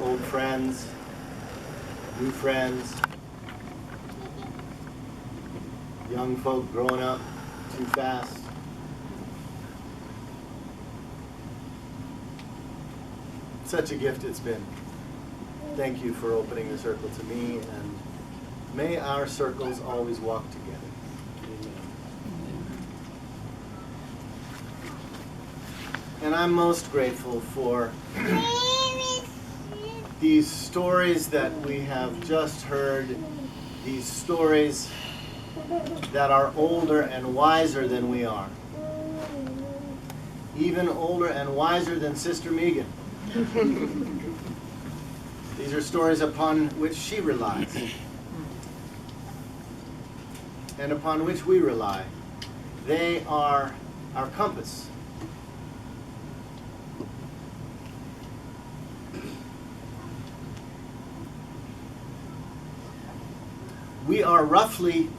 old friends, new friends, young folk growing up too fast. Such a gift it's been. Thank you for opening the circle to me, and may our circles always walk together. And I'm most grateful for these stories that we have just heard, these stories that are older and wiser than we are. Even older and wiser than Sister Megan. These are stories upon which she relies, and upon which we rely. They are our compass. We are roughly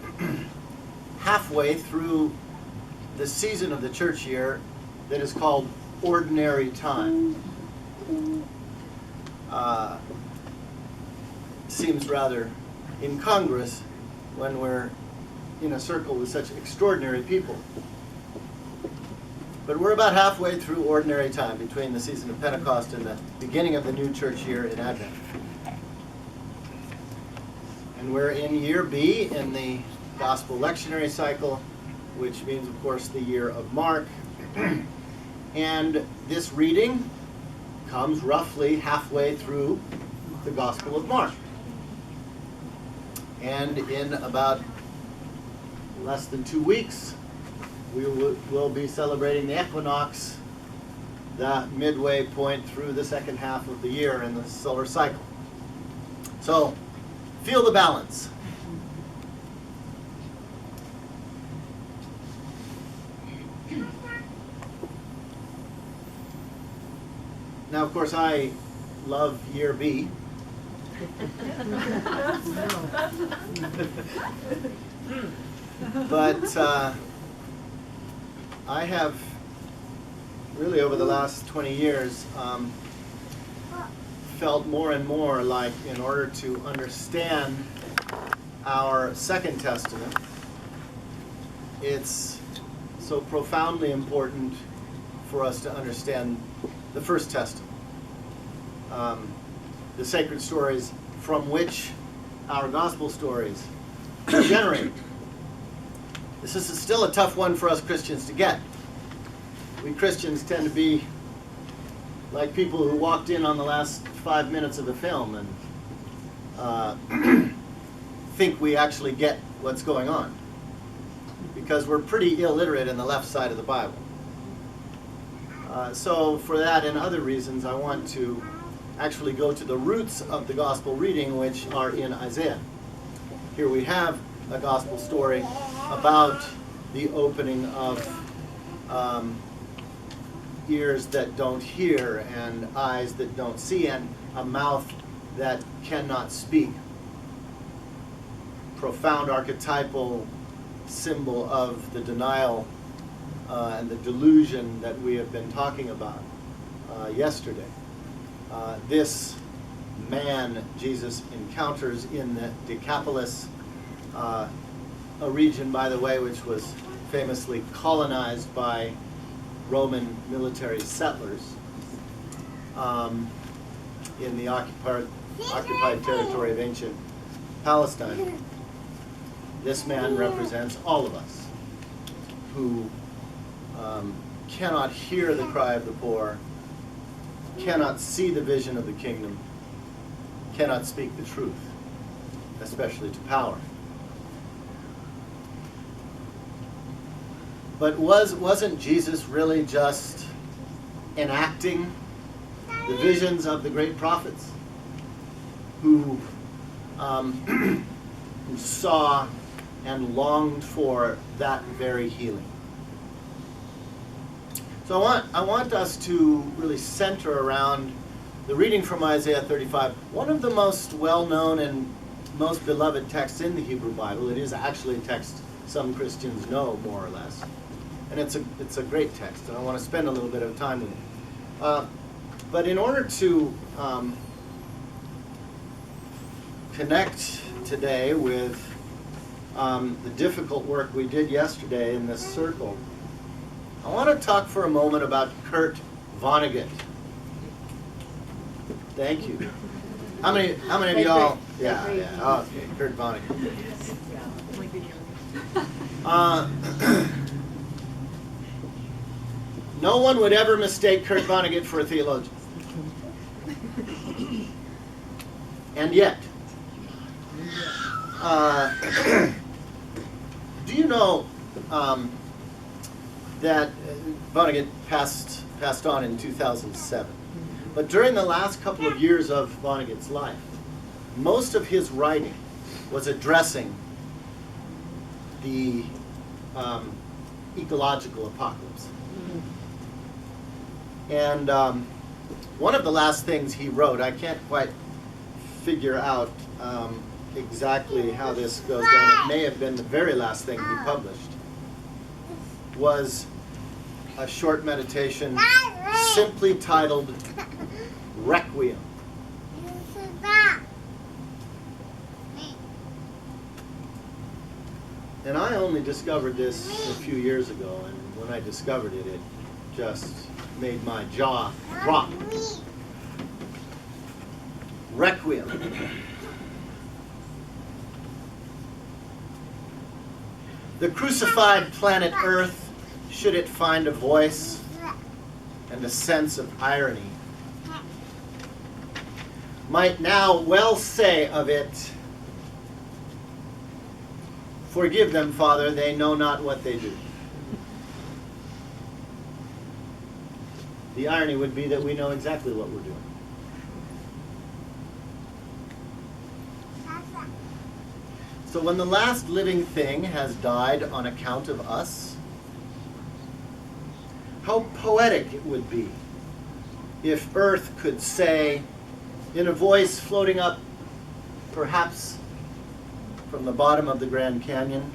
halfway through the season of the church year that is called ordinary time. Seems rather incongruous when we're in a circle with such extraordinary people. But we're about halfway through ordinary time, between the season of Pentecost and the beginning of the new church year in Advent. And we're in year B in the Gospel lectionary cycle, which means, of course, the year of Mark. And this reading comes roughly halfway through the Gospel of Mark. And in about less than 2 weeks, we will be celebrating the equinox, the midway point through the second half of the year in the solar cycle. So, feel the balance. Now, of course, I love year B. But I have really, over the last 20 years, felt more and more like, in order to understand our Second Testament, it's so profoundly important for us to understand the First Testament. The sacred stories from which our gospel stories generate. This is still a tough one for us Christians to get. We Christians tend to be like people who walked in on the last 5 minutes of a film and think we actually get what's going on, because we're pretty illiterate in the left side of the Bible. So for that and other reasons, I want to actually go to the roots of the gospel reading, which are in Isaiah. Here we have a gospel story about the opening of ears that don't hear, and eyes that don't see, and a mouth that cannot speak. Profound archetypal symbol of the denial and the delusion that we have been talking about yesterday. This man Jesus encounters in the Decapolis, a region, by the way, which was famously colonized by Roman military settlers in the occupied territory of ancient Palestine. This man represents all of us who cannot hear the cry of the poor, cannot see the vision of the kingdom, cannot speak the truth, especially to power. But wasn't Jesus really just enacting the visions of the great prophets who saw and longed for that very healing? So I want us to really center around the reading from Isaiah 35, one of the most well-known and most beloved texts in the Hebrew Bible. It is actually a text some Christians know, more or less. And it's a great text, and I want to spend a little bit of time with it. But in order to connect today with the difficult work we did yesterday in this circle, I want to talk for a moment about Kurt Vonnegut. Thank you. How many of y'all? Yeah. Okay, Kurt Vonnegut. No one would ever mistake Kurt Vonnegut for a theologian. And yet, do you know that Vonnegut passed on in 2007? But during the last couple of years of Vonnegut's life, most of his writing was addressing the ecological apocalypse. And one of the last things he wrote, I can't quite figure out exactly how this goes down, it may have been the very last thing he published, was a short meditation simply titled Requiem. And I only discovered this a few years ago, and when I discovered it, it just made my jaw drop. Requiem. The crucified planet Earth, should it find a voice and a sense of irony, might now well say of it, "Forgive them, Father, they know not what they do." The irony would be that we know exactly what we're doing. So when the last living thing has died on account of us, how poetic it would be if Earth could say, in a voice floating up perhaps from the bottom of the Grand Canyon,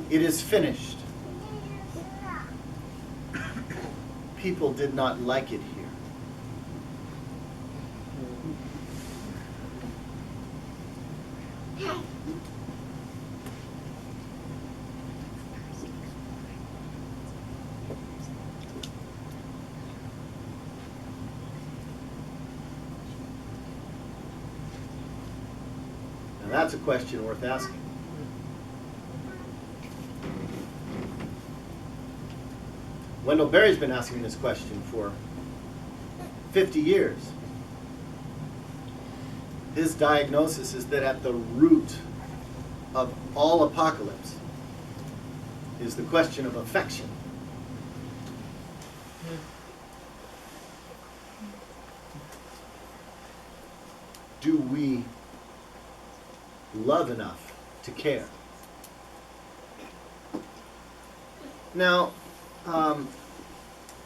"It is finished. People did not like it here." Now that's a question worth asking. Wendell Berry's been asking this question for 50 years. His diagnosis is that at the root of all apocalypse is the question of affection. Do we love enough to care? Now,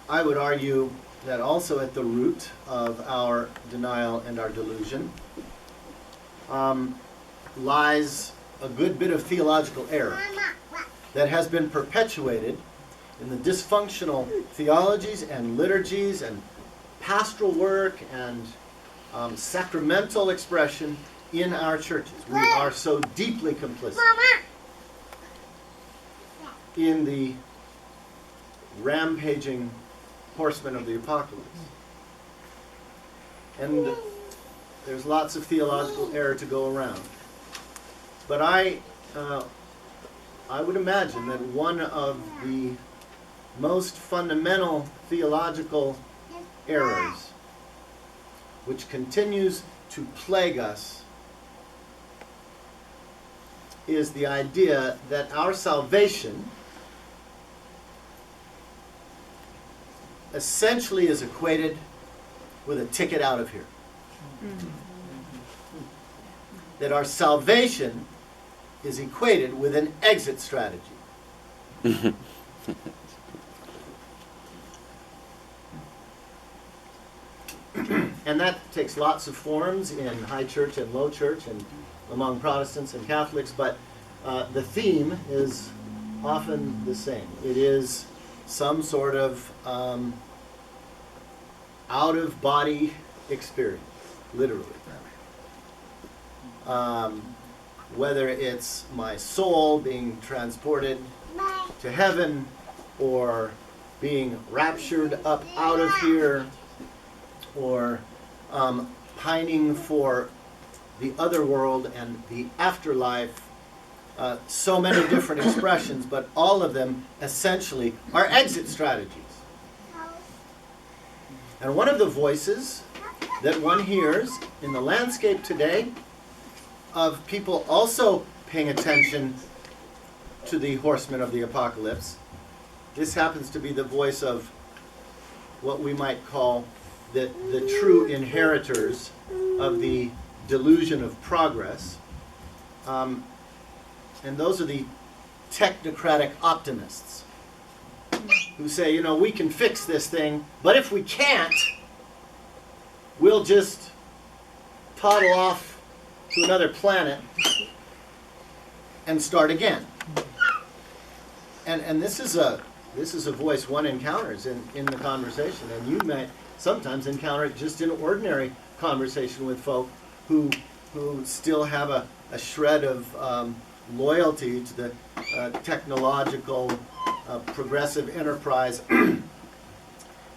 I would argue that also at the root of our denial and our delusion lies a good bit of theological error that has been perpetuated in the dysfunctional theologies and liturgies and pastoral work and sacramental expression in our churches. We are so deeply complicit in the rampaging horsemen of the apocalypse. And there's lots of theological error to go around. But I would imagine that one of the most fundamental theological errors which continues to plague us is the idea that our salvation essentially is equated with a ticket out of here. That our salvation is equated with an exit strategy. And that takes lots of forms in high church and low church and among Protestants and Catholics, but the theme is often the same. It is some sort of out-of-body experience, literally. whether it's my soul being transported to heaven or being raptured up out of here, or pining for the other world and the afterlife. So many different expressions, but all of them essentially are exit strategies. And one of the voices that one hears in the landscape today of people also paying attention to the horsemen of the apocalypse, this happens to be the voice of what we might call the true inheritors of the delusion of progress. And those are the technocratic optimists who say, you know, we can fix this thing, but if we can't, we'll just toddle off to another planet and start again. And this is a voice one encounters in the conversation, and you may sometimes encounter it just in ordinary conversation with folk who still have a shred of loyalty to the technological progressive enterprise and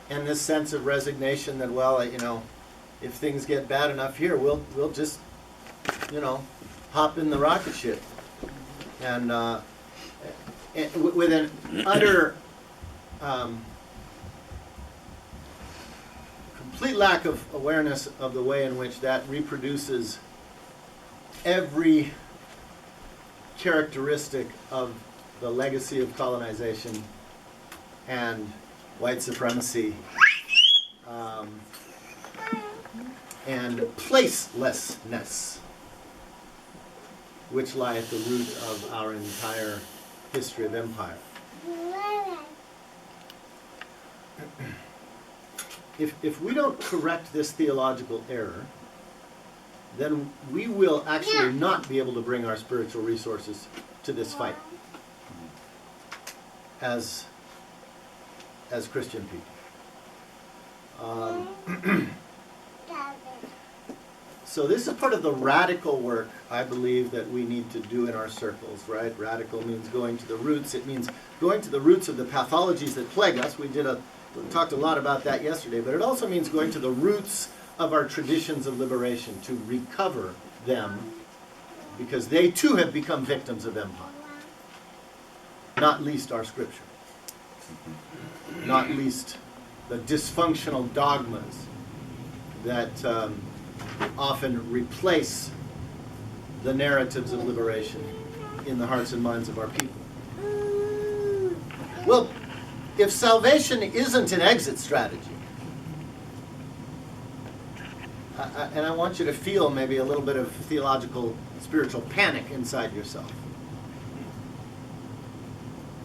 this sense of resignation that, well, you know, if things get bad enough here, we'll just, you know, hop in the rocket ship. And with an utter complete lack of awareness of the way in which that reproduces every characteristic of the legacy of colonization and white supremacy and placelessness, which lie at the root of our entire history of empire. If we don't correct this theological error, then we will actually not be able to bring our spiritual resources to this fight as Christian people. So this is part of the radical work, I believe, that we need to do in our circles, right? Radical means going to the roots. It means going to the roots of the pathologies that plague us. We talked a lot about that yesterday, but it also means going to the roots of our traditions of liberation to recover them, because they too have become victims of empire. Not least our scripture. Not least the dysfunctional dogmas that often replace the narratives of liberation in the hearts and minds of our people. Well, if salvation isn't an exit strategy, and I want you to feel maybe a little bit of theological, spiritual panic inside yourself.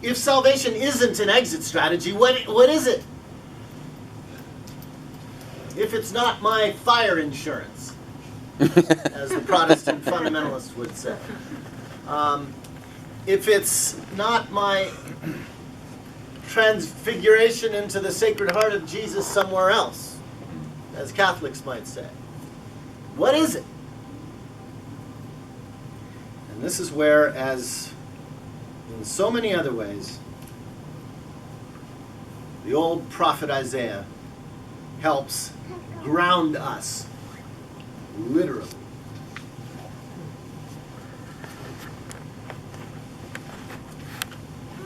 If salvation isn't an exit strategy, what is it? If it's not my fire insurance, as the Protestant fundamentalists would say. If it's not my transfiguration into the Sacred Heart of Jesus somewhere else, as Catholics might say. What is it? And this is where, as in so many other ways, the old prophet Isaiah helps ground us, literally.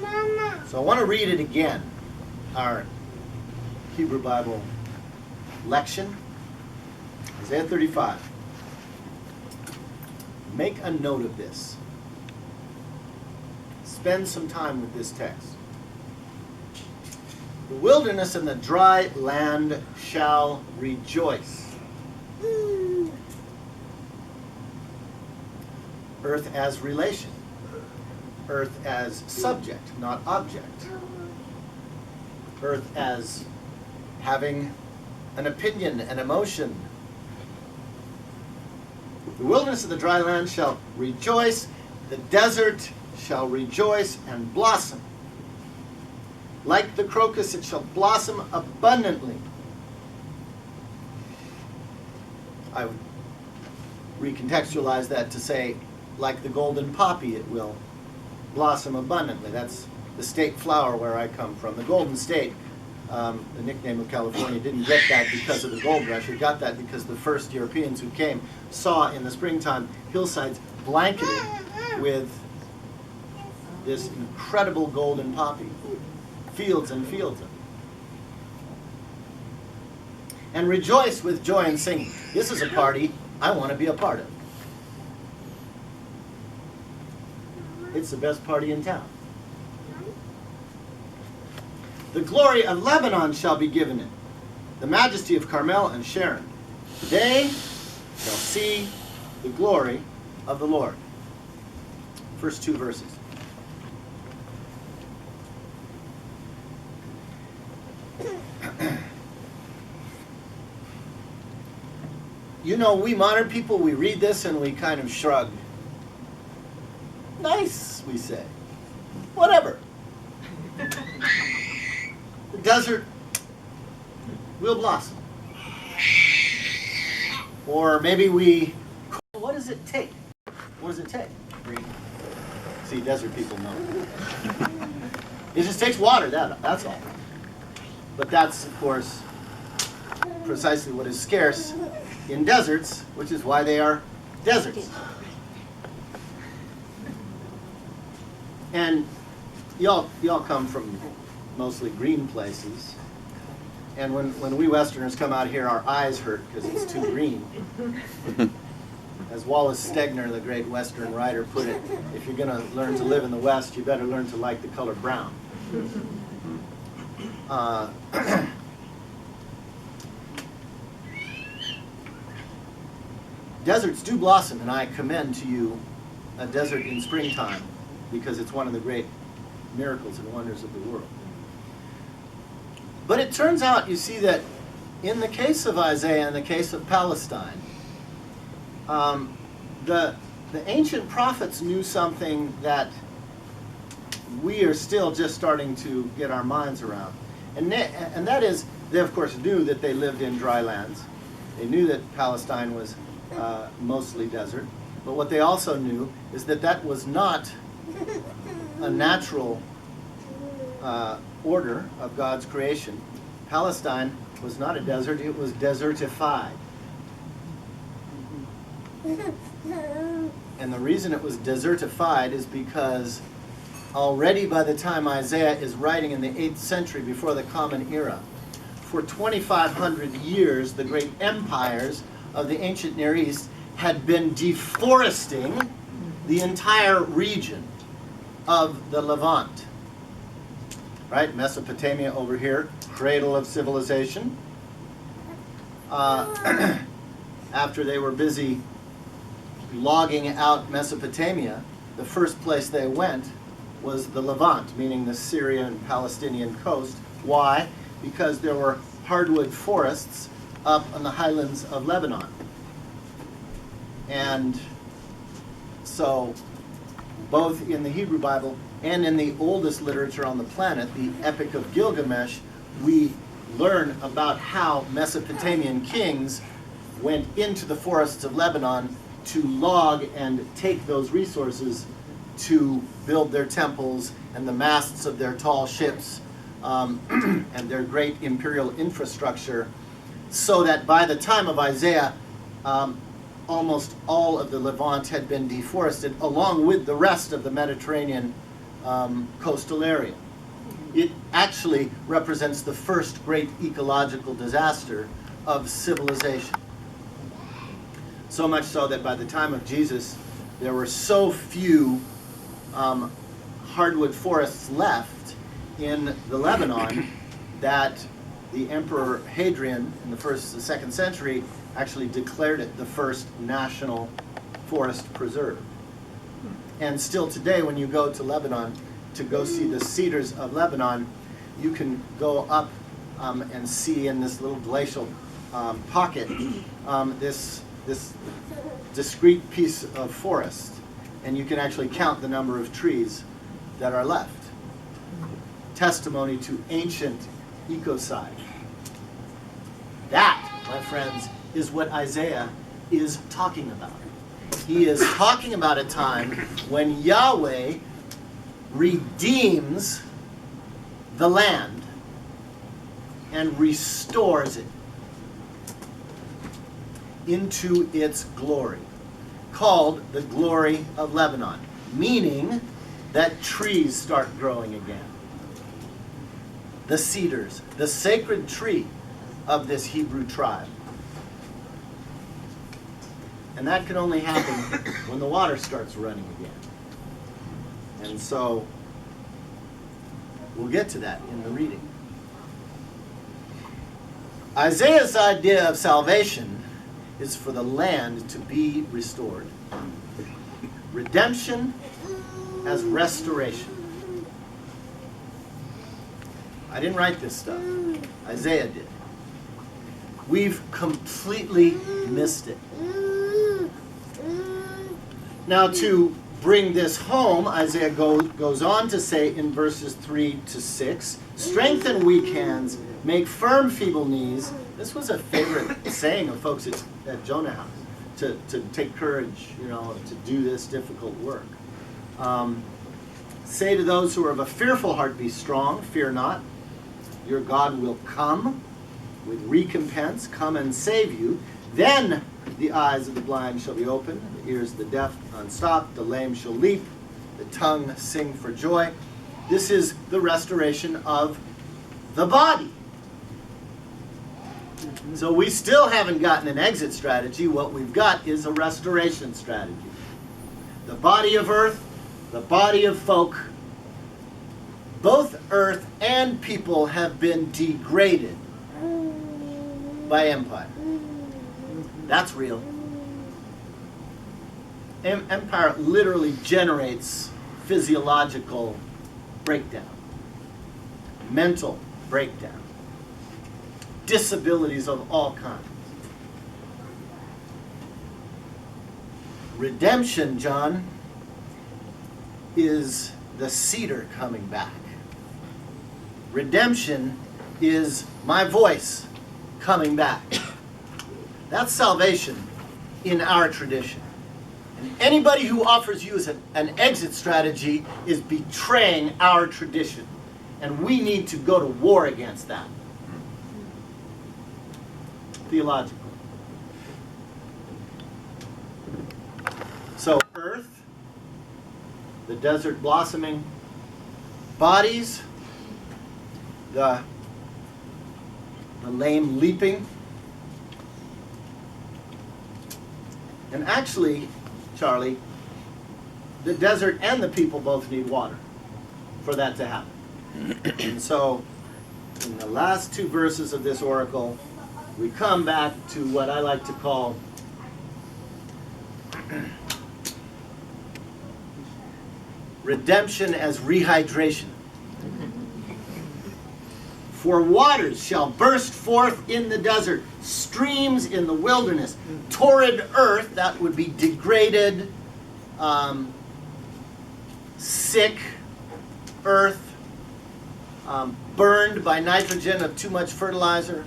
Mama. So I want to read it again, our Hebrew Bible lection, Isaiah 35. Make a note of this. Spend some time with this text. The wilderness and the dry land shall rejoice. Earth as relation. Earth as subject, not object. Earth as having an opinion, an emotion. The wilderness and the dry land shall rejoice. The desert shall rejoice and blossom. Like the crocus, it shall blossom abundantly. I would recontextualize that to say, like the golden poppy, it will blossom abundantly. That's the state flower where I come from. The Golden State, the nickname of California, didn't get that because of the gold rush. It got that because the first Europeans who came saw in the springtime hillsides blanketed with this incredible golden poppy, fields and fields of it. And rejoice with joy and singing. This is a party I want to be a part of. It's the best party in town. The glory of Lebanon shall be given it, the majesty of Carmel and Sharon. They shall see the glory of the Lord. First 2 verses. You know, we modern people, we read this and we kind of shrug. Nice, we say. Whatever. The desert will blossom. Or maybe we, what does it take? What does it take? See, desert people know. It just takes water, that's all. But that's, of course, precisely what is scarce in deserts, which is why they are deserts. And y'all come from mostly green places. And when we Westerners come out here, our eyes hurt because it's too green. As Wallace Stegner, the great Western writer, put it, if you're going to learn to live in the West, you better learn to like the color brown. Deserts do blossom, and I commend to you a desert in springtime because it's one of the great miracles and wonders of the world. But it turns out, you see, that in the case of Isaiah and the case of Palestine, the ancient prophets knew something that we are still just starting to get our minds around. And that is, they of course knew that they lived in dry lands. They knew that Palestine was mostly desert. But what they also knew is that that was not a natural order of God's creation. Palestine was not a desert, it was desertified. And the reason it was desertified is because already by the time Isaiah is writing in the 8th century before the Common Era, for 2,500 years the great empires of the ancient Near East had been deforesting the entire region of the Levant. Right? Mesopotamia over here, cradle of civilization. After they were busy logging out Mesopotamia, the first place they went was the Levant, meaning the Syrian and Palestinian coast. Why? Because there were hardwood forests up on the highlands of Lebanon. And so, both in the Hebrew Bible and in the oldest literature on the planet, the Epic of Gilgamesh, we learn about how Mesopotamian kings went into the forests of Lebanon to log and take those resources to build their temples and the masts of their tall ships and their great imperial infrastructure, so that by the time of Isaiah, almost all of the Levant had been deforested, along with the rest of the Mediterranean coastal area. It actually represents the first great ecological disaster of civilization. So much so that by the time of Jesus, there were so few hardwood forests left in the Lebanon that the Emperor Hadrian in the 2nd century actually declared it the first national forest preserve. And still today, when you go to Lebanon to go see the cedars of Lebanon, you can go up and see in this little glacial pocket this discrete piece of forest, and you can actually count the number of trees that are left. Testimony to ancient ecocide. That, my friends, is what Isaiah is talking about. he is talking about a time when Yahweh redeems the land and restores it into its glory, called the glory of Lebanon, meaning that trees start growing again. The cedars, the sacred tree of this Hebrew tribe. And that can only happen when the water starts running again. And so, we'll get to that in the reading. Isaiah's idea of salvation is for the land to be restored. Redemption as restoration. I didn't write this stuff. Isaiah did. We've completely missed it. Now, to bring this home, Isaiah goes on to say in verses 3 to 6, strengthen weak hands, make firm feeble knees. This was a favorite saying of folks at Jonah House, to take courage, to do this difficult work. Say to those who are of a fearful heart, be strong, fear not. Your God will come with recompense, come and save you. Then the eyes of the blind shall be opened, the ears of the deaf unstopped, the lame shall leap, the tongue sing for joy. This is the restoration of the body. So we still haven't gotten an exit strategy. What we've got is a restoration strategy. The body of earth, the body of folk, both earth and people have been degraded by empire. That's real. Empire literally generates physiological breakdown, mental breakdown, disabilities of all kinds. Redemption, John, is the cedar coming back. Redemption is my voice coming back. That's salvation in our tradition. And anybody who offers you an exit strategy is betraying our tradition. And we need to go to war against that. Theological. So earth, the desert blossoming, bodies, the lame leaping. And actually, Charlie, the desert and the people both need water for that to happen. And so, in the last two verses of this oracle, we come back to what I like to call redemption as rehydration. For waters shall burst forth in the desert, streams in the wilderness. Torrid earth, that would be degraded, sick earth, burned by nitrogen of too much fertilizer,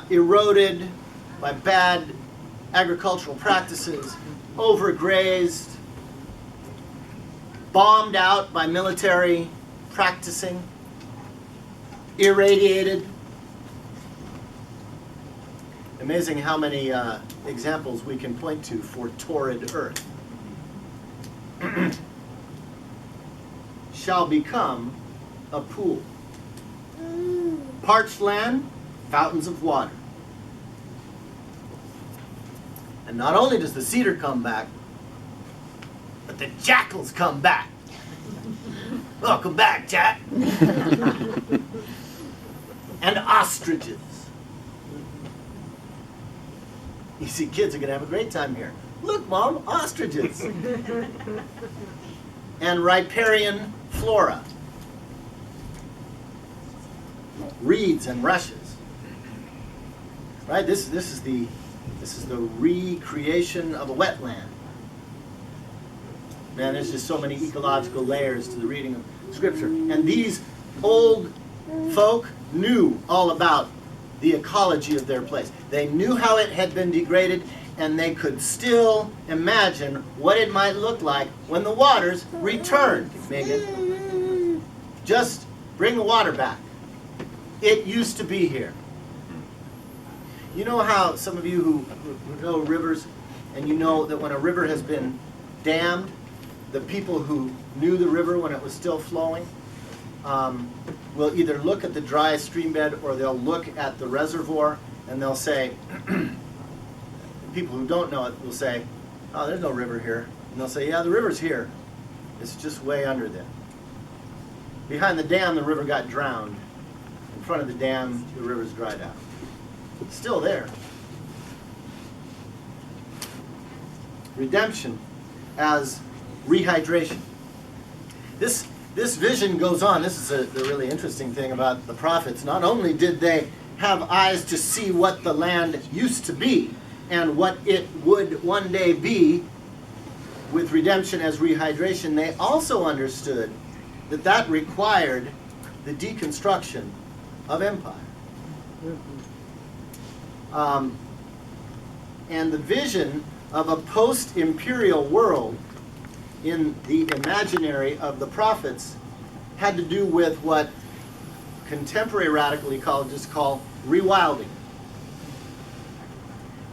eroded by bad agricultural practices, overgrazed, bombed out by military practicing, irradiated. Amazing how many examples we can point to for torrid earth. Shall become a pool. Parched land, fountains of water. And not only does the cedar come back, but the jackals come back. Welcome back, Jack. And ostriches. You see, kids are going to have a great time here. Look, Mom, ostriches. And riparian flora. Reeds and rushes. Right? This is the recreation of a wetland. Man, there's just so many ecological layers to the reading of Scripture. And these old folk knew all about the ecology of their place. They knew how it had been degraded, and they could still imagine what it might look like when the waters returned, Megan. Just bring the water back. It used to be here. You know how some of you who know rivers, and you know that when a river has been dammed, the people who knew the river when it was still flowing will either look at the dry stream bed or they'll look at the reservoir and they'll say, people who don't know it will say, oh, there's no river here. And they'll say, yeah, the river's here. It's just way under there. Behind the dam, the river got drowned. In front of the dam, the river's dried out. It's still there. Redemption as rehydration. This vision goes on. This is the really interesting thing about the prophets. Not only did they have eyes to see what the land used to be and what it would one day be with redemption as rehydration, they also understood that that required the deconstruction of empire. And the vision of a post-imperial world in the imaginary of the prophets had to do with what contemporary radical ecologists call rewilding.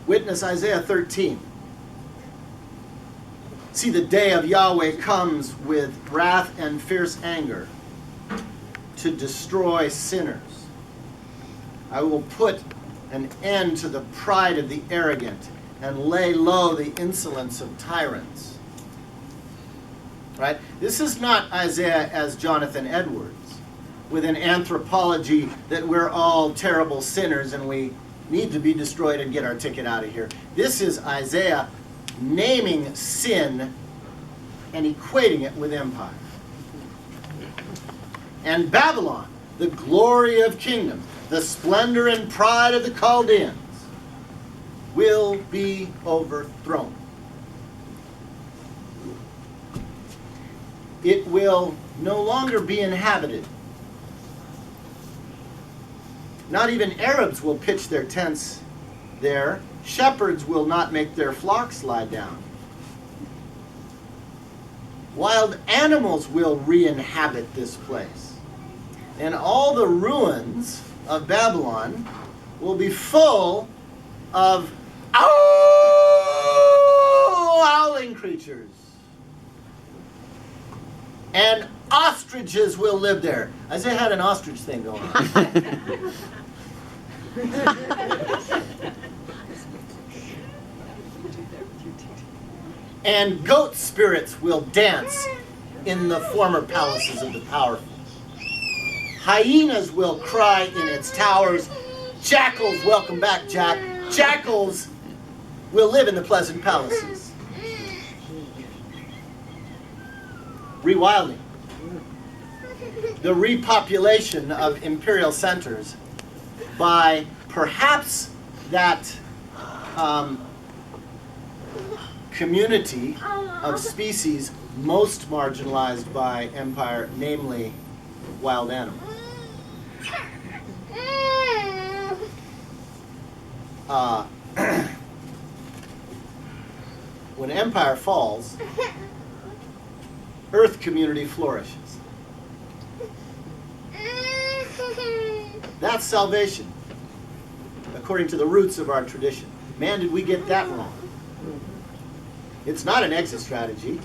Witness Isaiah 13. See, the day of Yahweh comes with wrath and fierce anger to destroy sinners. I will put an end to the pride of the arrogant and lay low the insolence of tyrants. Right? This is not Isaiah as Jonathan Edwards, with an anthropology that we're all terrible sinners and we need to be destroyed and get our ticket out of here. This is Isaiah naming sin and equating it with empire. And Babylon, the glory of kingdom, the splendor and pride of the Chaldeans, will be overthrown. It will no longer be inhabited. Not even Arabs will pitch their tents there. Shepherds will not make their flocks lie down. Wild animals will re-inhabit this place. And all the ruins of Babylon will be full of howling creatures. And ostriches will live there. Isaiah had an ostrich thing going on. And goat spirits will dance in the former palaces of the powerful. Hyenas will cry in its towers. Jackals, welcome back, Jack. Jackals will live in the pleasant palaces. Rewilding. The repopulation of imperial centers by perhaps that community of species most marginalized by empire, namely wild animals. When empire falls, earth community flourishes. That's salvation, according to the roots of our tradition. Man, did we get that wrong? It's not an exit strategy.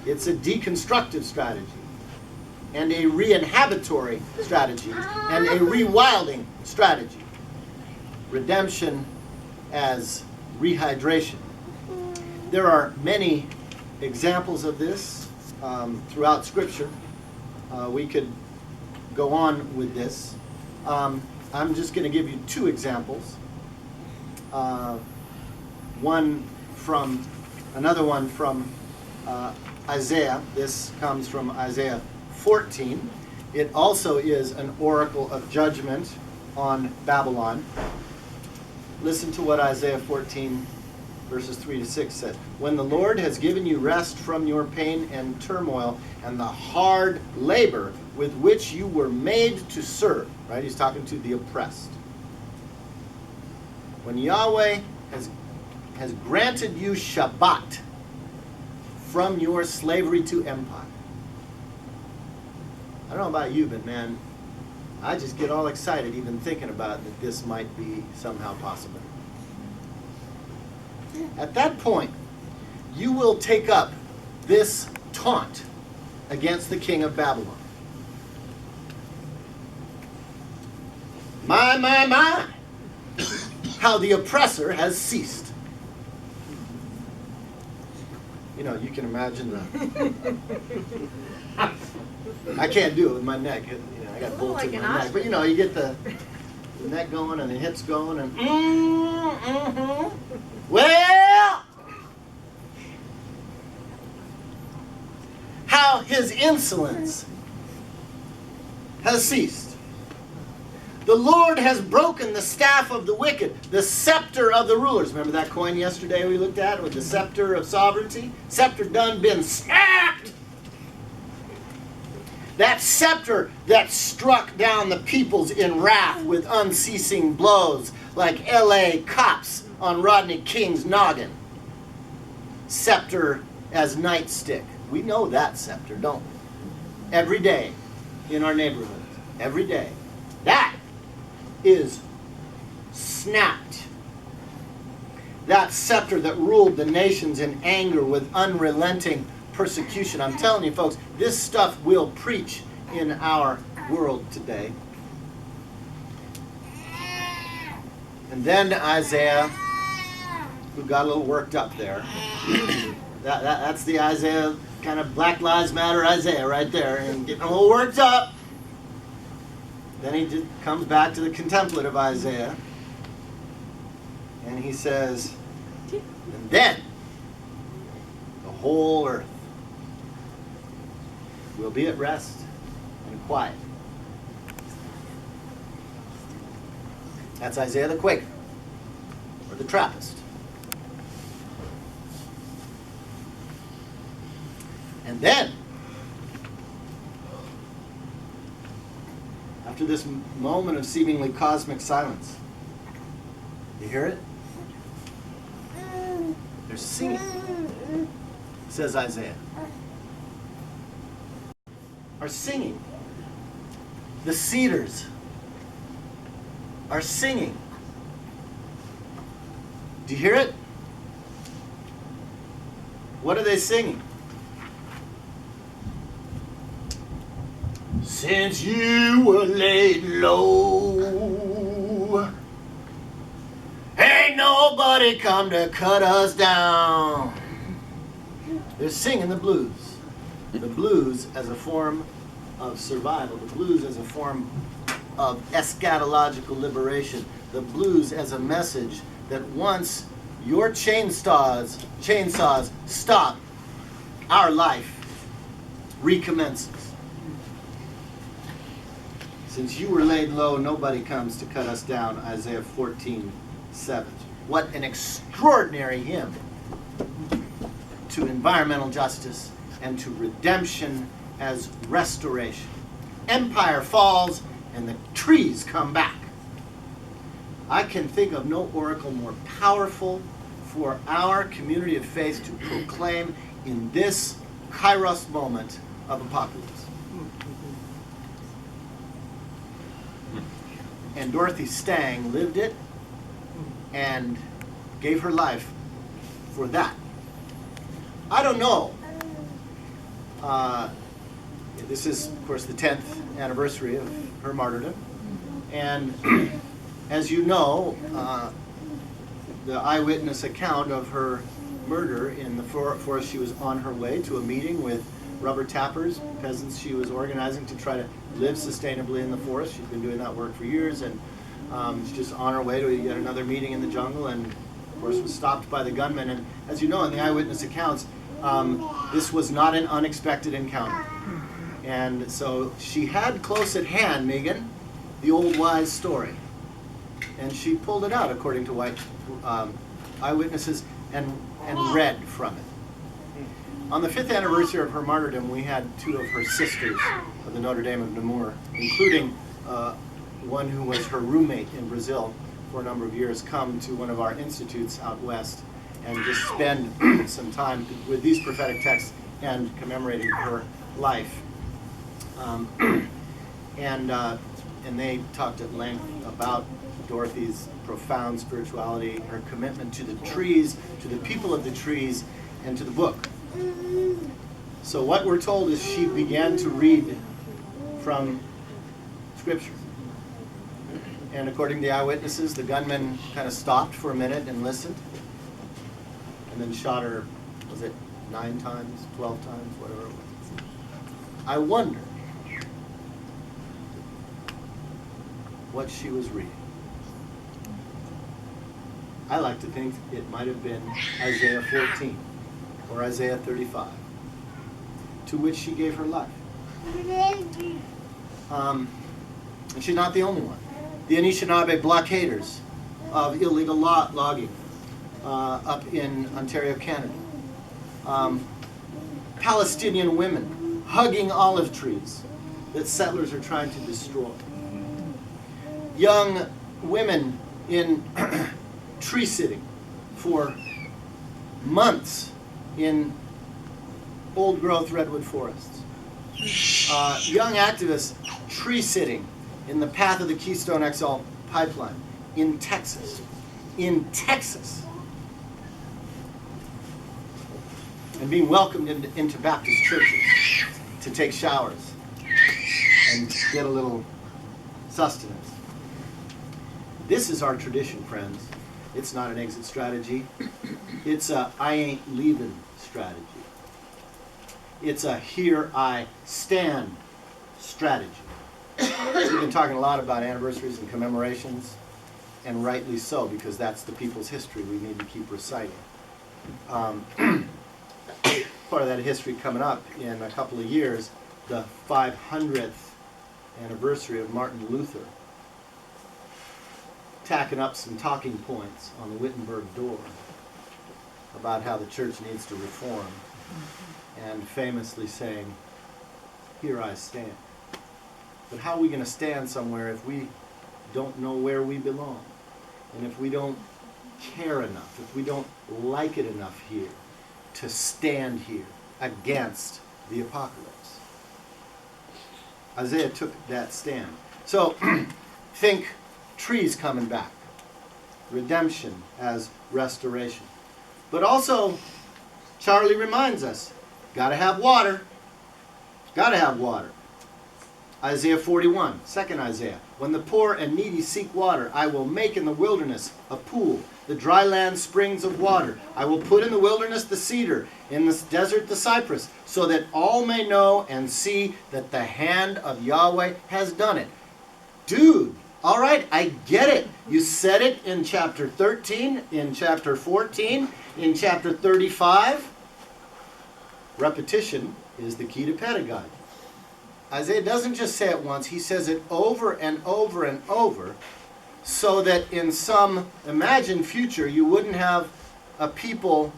It's a deconstructive strategy, and a re-inhabitory strategy, and a rewilding strategy. Redemption as rehydration. There are many examples of this throughout Scripture. We could go on with this. I'm just going to give you two examples. Another one from Isaiah. This comes from Isaiah 14. It also is an oracle of judgment on Babylon. Listen to what Isaiah 14 verses 3 to 6 says. When the Lord has given you rest from your pain and turmoil and the hard labor with which you were made to serve. Right? He's talking to the oppressed. When Yahweh has has granted you Shabbat from your slavery to empire. I don't know about you, but man, I just get all excited even thinking about that this might be somehow possible. At that point, you will take up this taunt against the king of Babylon. My, how the oppressor has ceased. You know, you can imagine the... I can't do it with my neck. You know, I got bolts in my neck. But you know, you get the neck going and the hips going and... Well... How his insolence has ceased. The Lord has broken the staff of the wicked, the scepter of the rulers. Remember that coin yesterday we looked at with the scepter of sovereignty? Scepter done been snapped. That scepter that struck down the peoples in wrath with unceasing blows like L.A. cops on Rodney King's noggin. Scepter as nightstick. We know that scepter, don't we? Every day in our neighborhoods. Every day. That is snapped. That scepter that ruled the nations in anger with unrelenting persecution. I'm telling you folks, this stuff will preach in our world today. And then Isaiah, who got a little worked up there. That's the Isaiah, kind of Black Lives Matter Isaiah right there, and getting a little worked up. Then he just comes back to the contemplative Isaiah, and he says, and then the whole earth will be at rest and quiet. That's Isaiah the Quaker, or the Trappist. And then, after this moment of seemingly cosmic silence, you hear it? They're singing, says Isaiah. Are singing. The cedars are singing. Do you hear it? What are they singing? Since you were laid low, ain't nobody come to cut us down. They're singing the blues. The blues as a form of survival. The blues as a form of eschatological liberation. The blues as a message that once your chainsaws stop, our life recommences. Since you were laid low, nobody comes to cut us down, Isaiah 14:7. What an extraordinary hymn to environmental justice and to redemption as restoration. Empire falls and the trees come back. I can think of no oracle more powerful for our community of faith to proclaim in this kairos moment of apocalypse. And Dorothy Stang lived it and gave her life for that. I don't know. This is, of course, the 10th anniversary of her martyrdom. And as you know, the eyewitness account of her murder in the forest, she was on her way to a meeting with rubber tappers, peasants she was organizing to try to live sustainably in the forest. She'd been doing that work for years, and she's just on her way to yet another meeting in the jungle, and of course was stopped by the gunmen. And as you know, in the eyewitness accounts, this was not an unexpected encounter. And so she had close at hand, Megan, the old wise story. And she pulled it out, according to white eyewitnesses, and read from it. On the 5th anniversary of her martyrdom, we had 2 of her sisters of the Notre Dame of Namur, including one who was her roommate in Brazil for a number of years, come to one of our institutes out west. and just spend some time with these prophetic texts and commemorating her life. And they talked at length about Dorothy's profound spirituality, her commitment to the trees, to the people of the trees, and to the book. So what we're told is she began to read from Scripture. And according to the eyewitnesses, the gunman kind of stopped for a minute and listened, and then shot her, was it 9 times, 12 times, whatever it was. I wonder what she was reading. I like to think it might have been Isaiah 14 or Isaiah 35, to which she gave her life. And she's not the only one. The Anishinaabe blockaders of illegal logging up in Ontario, Canada. Palestinian women hugging olive trees that settlers are trying to destroy. Young women in tree sitting for months in old growth redwood forests. Young activists tree sitting in the path of the Keystone XL pipeline in Texas. In Texas. And being welcomed into Baptist churches to take showers and get a little sustenance. This is our tradition, friends. It's not an exit strategy. It's a I ain't leaving strategy. It's a here I stand strategy. We've been talking a lot about anniversaries and commemorations, and rightly so, because that's the people's history we need to keep reciting. Part of that history coming up in a couple of years, the 500th anniversary of Martin Luther, tacking up some talking points on the Wittenberg door about how the church needs to reform, and famously saying, here I stand. But how are we going to stand somewhere if we don't know where we belong? And if we don't care enough, if we don't like it enough here to stand here against the apocalypse? Isaiah took that stand. So think trees coming back, redemption as restoration. But also, Charlie reminds us, got to have water. Got to have water. Isaiah 41, 2nd Isaiah. When the poor and needy seek water, I will make in the wilderness a pool, the dry land springs of water. I will put in the wilderness the cedar, in the desert the cypress, so that all may know and see that the hand of Yahweh has done it. Dude, all right, I get it. You said it in chapter 13, in chapter 14, in chapter 35. Repetition is the key to pedagogy. Isaiah doesn't just say it once, he says it over and over and over, so that in some imagined future you wouldn't have a people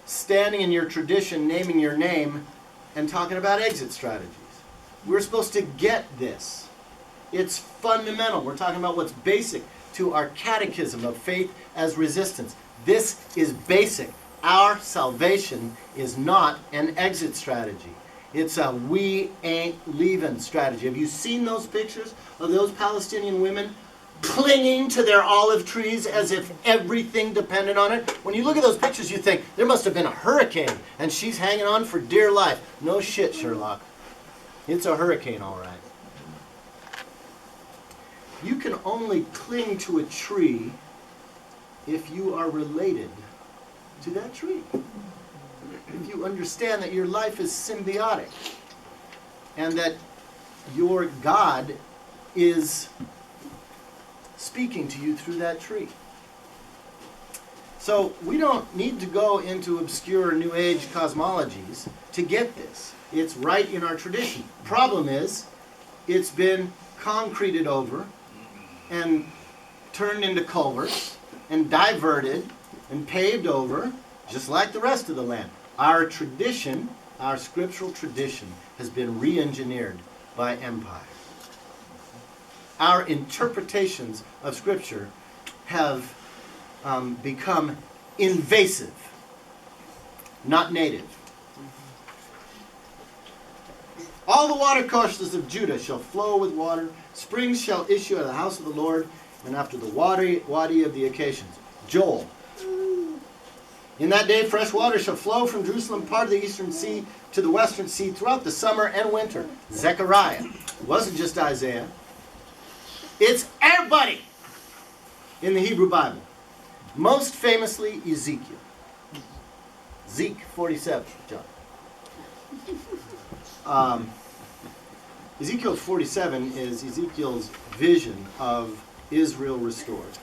standing in your tradition, naming your name, and talking about exit strategies. We're supposed to get this. It's fundamental. We're talking about what's basic to our catechism of faith as resistance. This is basic. Our salvation is not an exit strategy. It's a we ain't leaving strategy. Have you seen those pictures of those Palestinian women clinging to their olive trees as if everything depended on it? When you look at those pictures, you think, there must have been a hurricane, and she's hanging on for dear life. No shit, Sherlock. It's a hurricane, all right. You can only cling to a tree if you are related to that tree. If you understand that your life is symbiotic and that your God is speaking to you through that tree. So we don't need to go into obscure New Age cosmologies to get this. It's right in our tradition. Problem is, it's been concreted over and turned into culverts and diverted and paved over, just like the rest of the land. Our tradition, our scriptural tradition, has been re-engineered by empire. Our interpretations of Scripture have become invasive, not native. All the water courses of Judah shall flow with water. Springs shall issue out of the house of the Lord, and after the wadi of the Acacians. Joel. In that day fresh water shall flow from Jerusalem, part of the eastern sea, to the western sea throughout the summer and winter. Zechariah. It wasn't just Isaiah. It's everybody in the Hebrew Bible. Most famously, Ezekiel. Zeke 47, John. Ezekiel 47 is Ezekiel's vision of Israel restored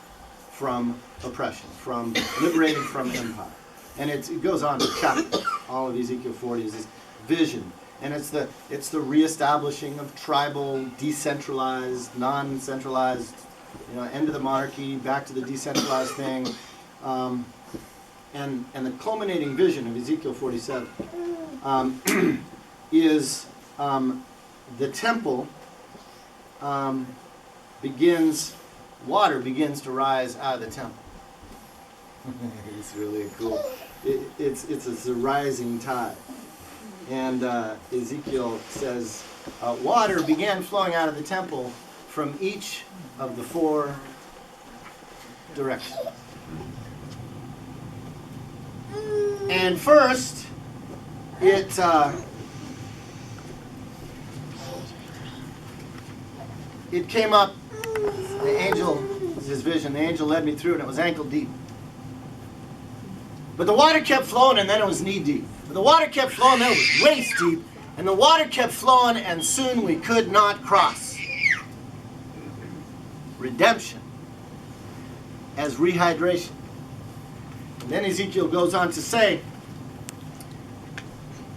from oppression, from liberated from empire. And it goes on to chapter. All of Ezekiel 40 is this vision. And it's the reestablishing of tribal, decentralized, non-centralized, end of the monarchy, back to the decentralized thing. And the culminating vision of Ezekiel 47 is the temple water begins to rise out of the temple. It's really cool. It's a rising tide. And Ezekiel says, water began flowing out of the temple from each of the four directions. And first, it came up, the angel, this is his vision, the angel led me through and it was ankle deep. But the water kept flowing and then it was knee deep. But the water kept flowing, then it was waist deep. And the water kept flowing and soon we could not cross. Redemption as rehydration. And then Ezekiel goes on to say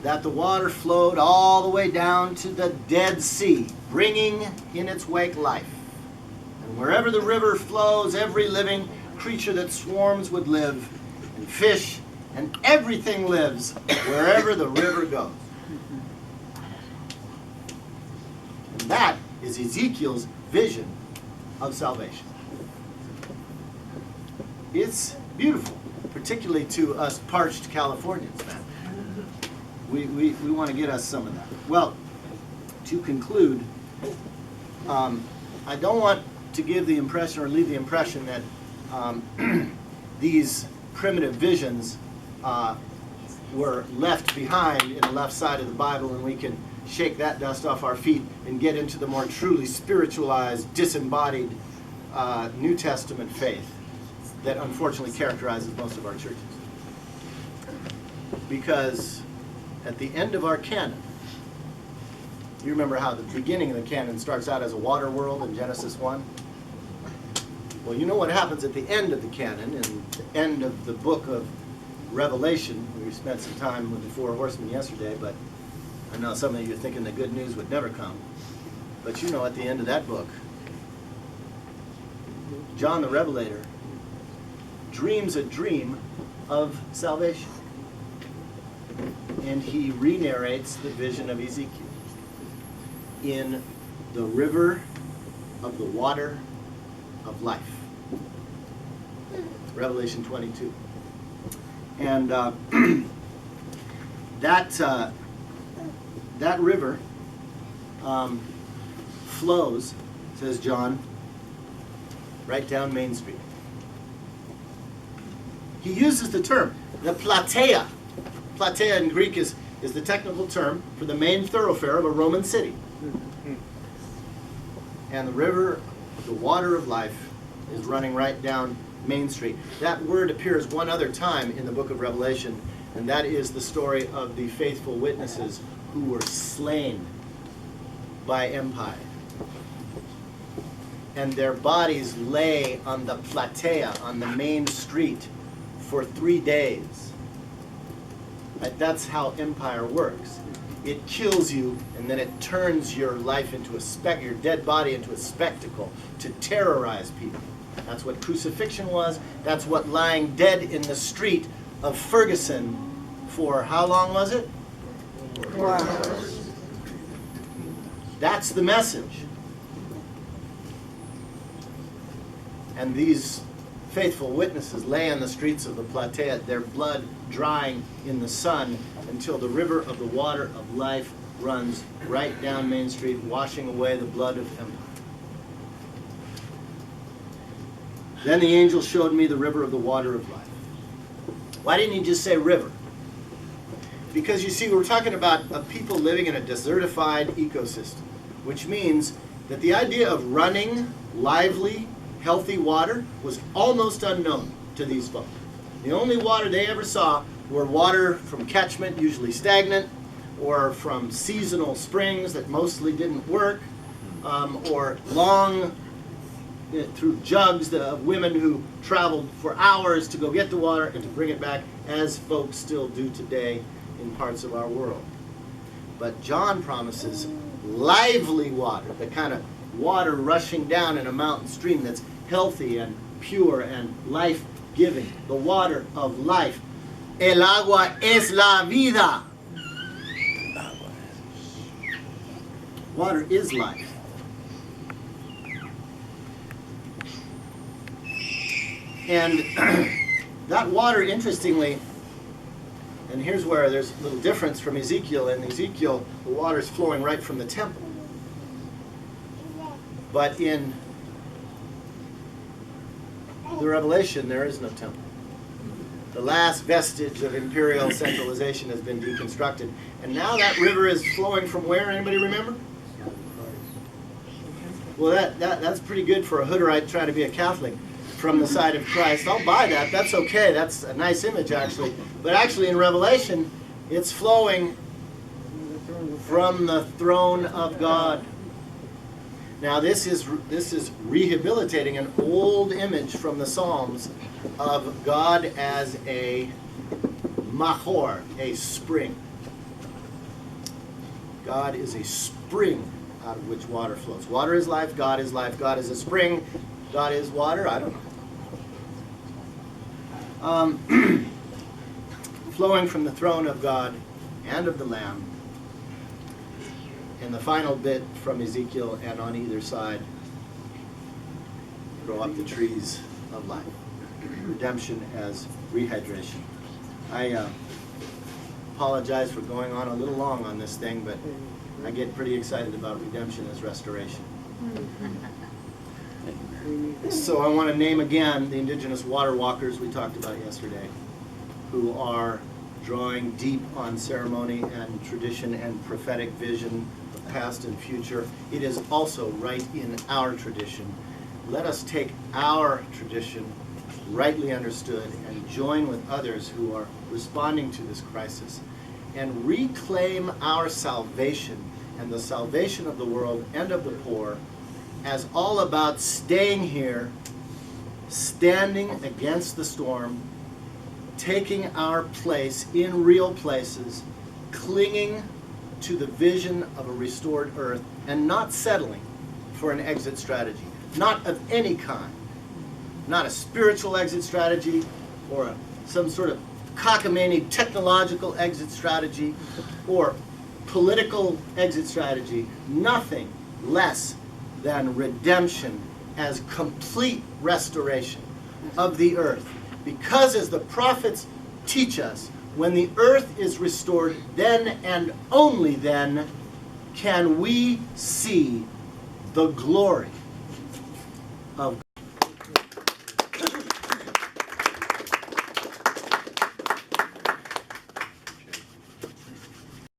that the water flowed all the way down to the Dead Sea, bringing in its wake life. And wherever the river flows, every living creature that swarms would live, and fish, and everything lives wherever the river goes. And that is Ezekiel's vision of salvation. It's beautiful, particularly to us parched Californians, man. We want to get us some of that. Well, to conclude, I don't want to give the impression or leave the impression that these primitive visions were left behind in the left side of the Bible and we can shake that dust off our feet and get into the more truly spiritualized, disembodied New Testament faith that unfortunately characterizes most of our churches. Because at the end of our canon, you remember how the beginning of the canon starts out as a water world in Genesis 1? Well, you know what happens at the end of the canon, and the end of the book of Revelation. We spent some time with the four horsemen yesterday, but I know some of you are thinking the good news would never come. But you know at the end of that book, John the Revelator dreams a dream of salvation. And he re-narrates the vision of Ezekiel in the river of the water of life. Revelation 22. And that river flows, says John, right down Main Street. He uses the term, the plateia. Plateia in Greek is the technical term for the main thoroughfare of a Roman city. And the river, the water of life, is running right down Main Street. That word appears one other time in the book of Revelation, and that is the story of the faithful witnesses who were slain by empire. And their bodies lay on the plateia, on the main street, for 3 days. That's how empire works. It kills you, and then it turns your life into your dead body into a spectacle to terrorize people. That's what crucifixion was. That's what lying dead in the street of Ferguson for how long was it? 4 hours. That's the message. And these faithful witnesses lay on the streets of the platea, their blood drying in the sun until the river of the water of life runs right down Main Street, washing away the blood of empire. Then the angel showed me the river of the water of life. Why didn't he just say river? Because you see, we're talking about a people living in a desertified ecosystem, which means that the idea of running, lively, healthy water was almost unknown to these folk. The only water they ever saw were water from catchment, usually stagnant, or from seasonal springs that mostly didn't work, or long through jugs of women who traveled for hours to go get the water and to bring it back, as folks still do today in parts of our world. But John promises lively water, the kind of water rushing down in a mountain stream that's healthy and pure and life-giving, the water of life. El agua es la vida. Water is life. And that water, interestingly, and here's where there's a little difference from Ezekiel. In Ezekiel, the water is flowing right from the temple. But in the Revelation, there is no temple. The last vestige of imperial centralization has been deconstructed. And now that river is flowing from where? Anybody remember? Well, that's pretty good for a Hutterite trying to be a Catholic. From the side of Christ. I'll buy that. That's okay. That's a nice image, actually. But actually, in Revelation, it's flowing from the throne of God. Now, this is rehabilitating an old image from the Psalms of God as a mahor, a spring. God is a spring out of which water flows. Water is life. God is life. God is a spring. God is water. I don't know. Flowing from the throne of God and of the Lamb. And the final bit from Ezekiel, and on either side, grow up the trees of life. Redemption as rehydration. I apologize for going on a little long on this thing, but I get pretty excited about redemption as restoration. So I want to name again the indigenous water walkers we talked about yesterday, who are drawing deep on ceremony and tradition and prophetic vision of past and future. It is also right in our tradition. Let us take our tradition, rightly understood, and join with others who are responding to this crisis and reclaim our salvation and the salvation of the world and of the poor as all about staying here, standing against the storm, taking our place in real places, clinging to the vision of a restored earth, and not settling for an exit strategy. Not of any kind. Not a spiritual exit strategy or some sort of cockamamie technological exit strategy or political exit strategy. Nothing less than redemption as complete restoration of the earth. Because as the prophets teach us, when the earth is restored, then and only then can we see the glory of God.